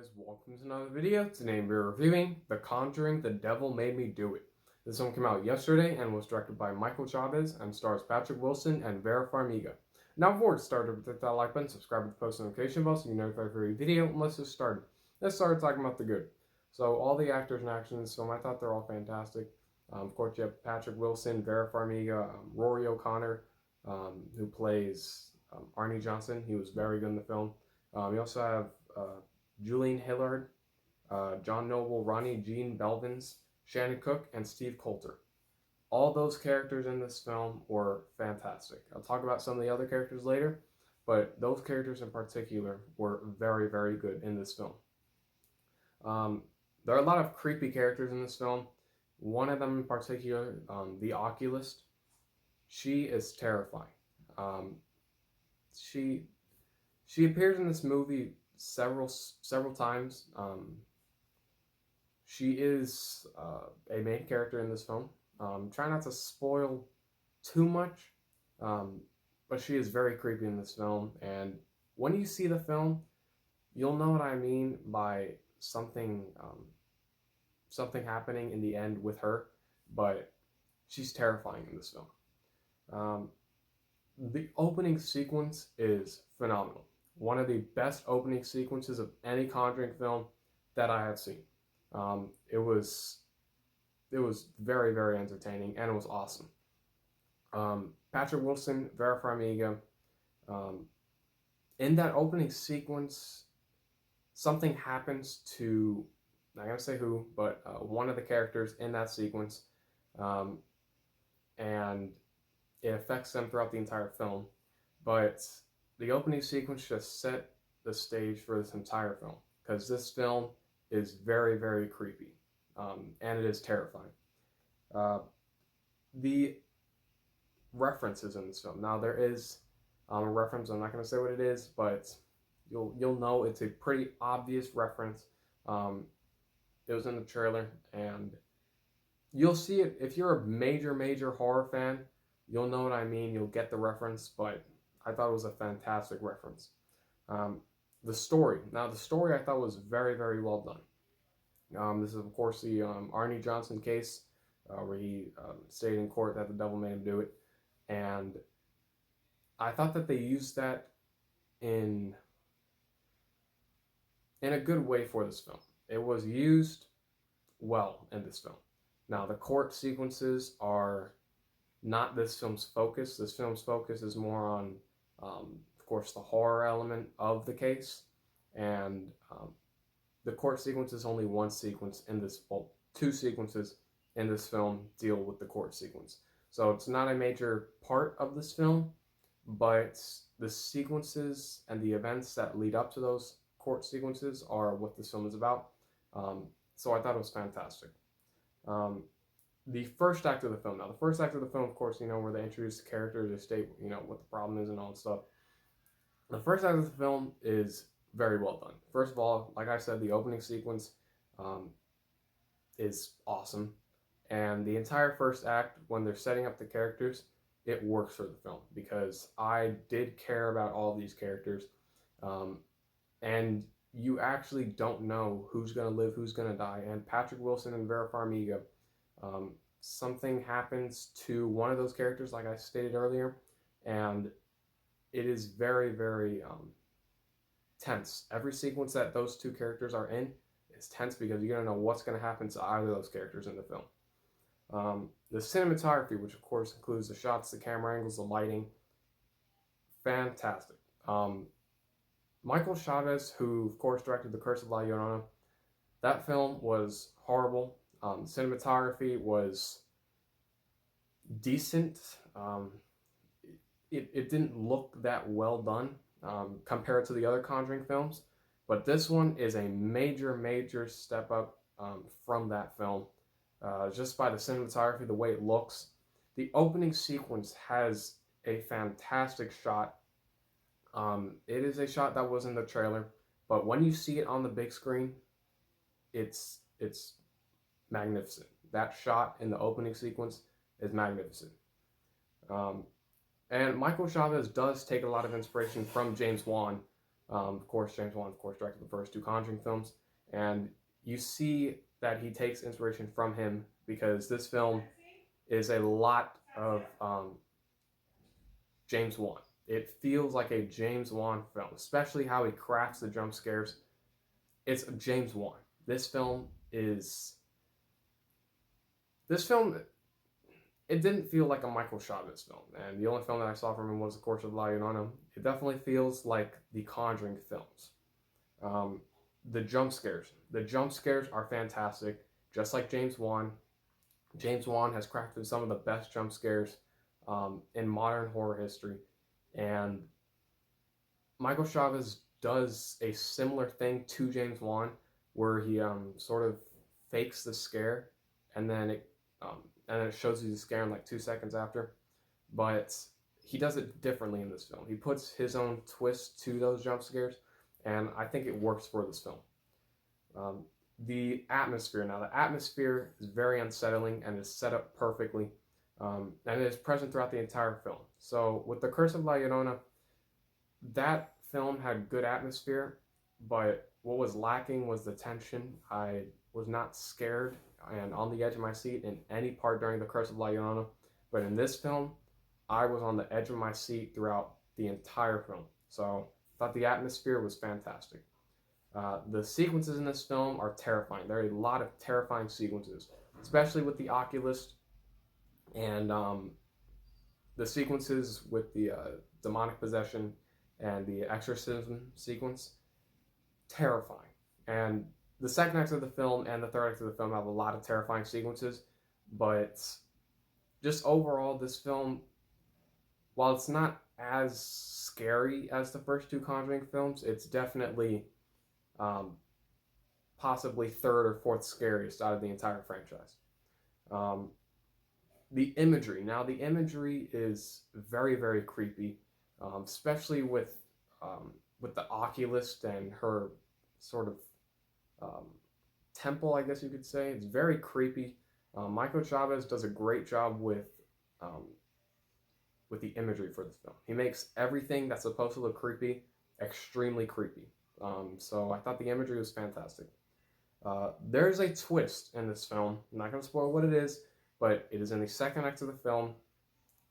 guys, welcome to another video. Today we're reviewing The Conjuring, The Devil Made Me Do It. This one came out yesterday and was directed by Michael Chavez and stars Patrick Wilson and Vera Farmiga. Now before it started, hit that like button, subscribe to the post notification bell so you know if I every video. And let's just start. Let's start talking about the good. So all the actors and actors in this film, I thought they're all fantastic. Of course, you have Patrick Wilson, Vera Farmiga, Rory O'Connor, who plays Arnie Johnson. He was very good in the film. You also have Julian Hillard, John Noble, Ronnie Jean Belvins, Shannon Cook, and Steve Coulter. All those characters in this film were fantastic. I'll talk about some of the other characters later, but those characters in particular were very, very good in this film. There are a lot of creepy characters in this film. One of them in particular, the Oculist, she is terrifying. She appears in this movie several times. She is a main character in this film. Try not to spoil too much, but she is very creepy in this film. And when you see the film, you'll know what I mean by something happening in the end with her. But she's terrifying in this film. The opening sequence is phenomenal. One of the best opening sequences of any Conjuring film that I have seen. It was very, very entertaining, and it was awesome. Patrick Wilson, Vera Farmiga, in that opening sequence, something happens to, I'm not going to say who, but one of the characters in that sequence, and it affects them throughout the entire film. But the opening sequence just set the stage for this entire film, because this film is very, very creepy, and it is terrifying. The references in this film. Now there is a reference. I'm not going to say what it is, but you'll know it's a pretty obvious reference. It was in the trailer, and you'll see it if you're a major horror fan. You'll know what I mean. You'll get the reference, but I thought it was a fantastic reference. The story. Now, the story I thought was very, very well done. This is, of course, the Arnie Johnson case, where he stated in court that the devil made him do it. And I thought that they used that in a good way for this film. It was used well in this film. Now, the court sequences are not this film's focus. This film's focus is more on, of course, the horror element of the case. And the court sequence is only one sequence in this, well, two sequences in this film deal with the court sequence. So it's not a major part of this film, but the sequences and the events that lead up to those court sequences are what this film is about. So I thought it was fantastic. The first act of the film. Now, the first act of the film, of course, where they introduce the characters, they state, what the problem is and all that stuff. The first act of the film is very well done. First of all, like I said, the opening sequence is awesome. And the entire first act, when they're setting up the characters, it works for the film because I did care about all these characters. And you actually don't know who's going to live, who's going to die. And Patrick Wilson and Vera Farmiga, something happens to one of those characters, like I stated earlier, and it is very, very tense. Every sequence that those two characters are in is tense because you're going to know what's going to happen to either of those characters in the film. The cinematography, which of course includes the shots, the camera angles, the lighting, fantastic. Michael Chavez, who of course directed The Curse of La Llorona, that film was horrible. Cinematography was decent. It didn't look that well done compared to the other Conjuring films, but this one is a major step up from that film. Just by the cinematography, the way it looks. The opening sequence has a fantastic shot. It is a shot that was in the trailer, but when you see it on the big screen, it's magnificent. That shot in the opening sequence is magnificent. And Michael Chavez does take a lot of inspiration from James Wan Of course, James Wan, of course, directed the first two Conjuring films, and you see that he takes inspiration from him because this film is a lot of James Wan. It feels like a James Wan film, especially how he crafts the jump scares. It's James Wan. This film is this film. It didn't feel like a Michael Chavez film, and the only film that I saw from him was, of course, of La Llorona. It definitely feels like the Conjuring films. Um, the jump scares are fantastic, just like James Wan. James Wan has crafted some of the best jump scares in modern horror history, and Michael Chavez does a similar thing to James Wan, where he sort of fakes the scare, and then it shows you the scare in like 2 seconds after. But he does it differently in this film. He puts his own twist to those jump scares, and I think it works for this film. Um, the atmosphere now, the atmosphere is very unsettling and is set up perfectly, and it is present throughout the entire film. So with The Curse of La Llorona, that film had good atmosphere, but what was lacking was the tension. I was not scared and on the edge of my seat in any part during The Curse of La Llorona, but in this film, I was on the edge of my seat throughout the entire film. So I thought the atmosphere was fantastic. The sequences in this film are terrifying. There are a lot of terrifying sequences, especially with the oculist and the sequences with the demonic possession and the exorcism sequence. Terrifying. And the second act of the film and the third act of the film have a lot of terrifying sequences, but just overall, this film, while it's not as scary as the first two Conjuring films, it's definitely um, possibly third or fourth scariest out of the entire franchise. Um, the imagery. Now, the imagery is very, very creepy, especially with the oculist and her sort of um, temple, I guess you could say. It's very creepy. Michael Chavez does a great job um, with the imagery for this film. He makes everything that's supposed to look creepy extremely creepy. So I thought the imagery was fantastic. There's a twist in this film. I'm not going to spoil what it is, but it is in the second act of the film,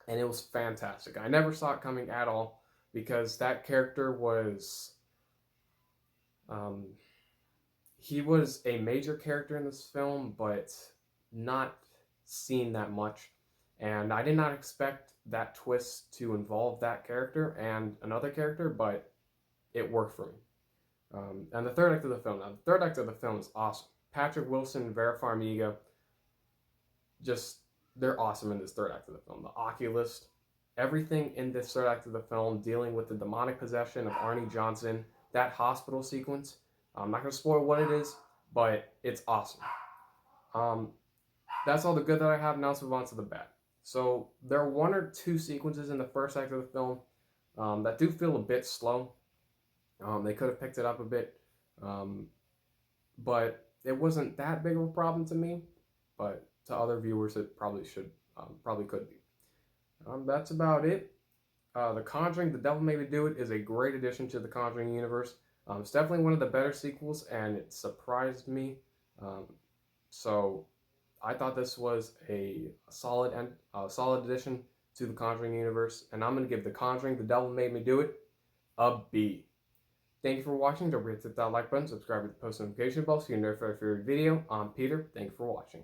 and it was fantastic. I never saw it coming at all because that character was. He was a major character in this film, but not seen that much. And I did not expect that twist to involve that character and another character, but it worked for me. And the third act of the film. Now, the third act of the film is awesome. Patrick Wilson, Vera Farmiga, just they're awesome in this third act of the film. The oculist, everything in this third act of the film dealing with the demonic possession of Arnie Johnson, that hospital sequence. I'm not going to spoil what it is, but it's awesome. That's all the good that I have. Now let's move on to the bad. So there are one or two sequences in the first act of the film that do feel a bit slow. They could have picked it up a bit, but it wasn't that big of a problem to me. But to other viewers, it probably could be. That's about it. The Conjuring, The Devil Made Me Do It is a great addition to the Conjuring universe. It's definitely one of the better sequels, and it surprised me. So I thought this was a solid addition to the Conjuring universe, and I'm going to give The Conjuring, The Devil Made Me Do It a B. Thank you for watching. Don't forget to hit that like button, subscribe with the post notification bell so you're notified for every video. I'm Peter. Thank you for watching.